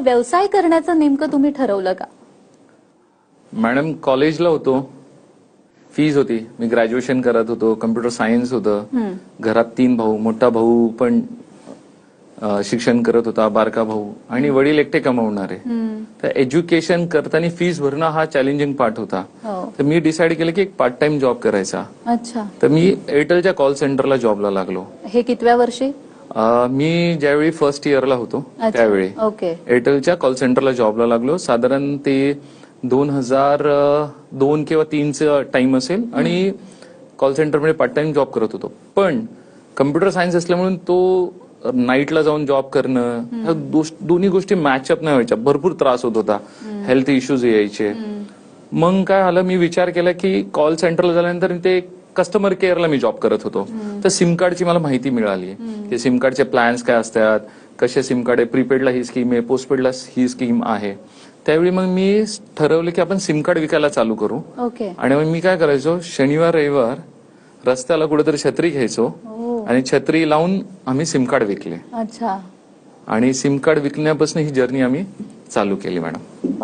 व्यवसाय करण्याचं नेमकं तुम्ही ठरवलं का? मॅडम कॉलेजला होतो, फीज होती, मी ग्रॅज्युएशन करत होतो, कम्प्युटर सायन्स होतं, घरात 3 भाऊ, मोठा भाऊ पण शिक्षण करत होता, बारका भाऊ आणि वडील एकटे कमावणारे. तर एज्युकेशन करताना फीस भरणं हा चॅलेंजिंग पार्ट होता. तर मी डिसाईड केलं की एक पार्ट टाइम जॉब करायचा. अच्छा. तर मी एअरटेलच्या कॉल सेंटरला जॉबला लागलो. हे कितव्या वर्षी? मी ज्यावेळी फर्स्ट इयरला होतो त्यावेळी ओके. एअरटेलच्या कॉल सेंटरला जॉबला लागलो. साधारण ते 2002 किंवा 3चं टाइम असेल आणि कॉल सेंटरमध्ये पार्ट टाइम जॉब करत होतो. पण कम्प्युटर सायन्स असल्यामुळे तो नाईटला जाऊन जॉब करणं, ह्या दोन्ही गोष्टी मॅचअप नाही व्हायच्या. भरपूर त्रास होत होता, हेल्थ इश्यूज यायचे. मग काय झालं, मी विचार केला की कॉल सेंटरला झाल्यानंतर ते कस्टमर केअरला मी जॉब करत होतो. तर सिम कार्डची मला माहिती मिळाली की सिम कार्डचे प्लॅन्स काय असतात, कसे सिम कार्ड आहे, प्रीपेडला ही स्कीम आहे, पोस्टपेडला ही स्कीम आहे. त्यावेळी मग मी ठरवलं की आपण सिम कार्ड विकायला चालू करू. ओके. आणि मग मी काय करायचो, शनिवार रविवार रस्त्याला कुठेतरी छत्री घ्यायचो आणि छत्री लावून आम्ही सिम कार्ड विकले. अच्छा. आणि सिम कार्ड विकण्यापासून ही जर्नी आम्ही चालू केली मॅडम.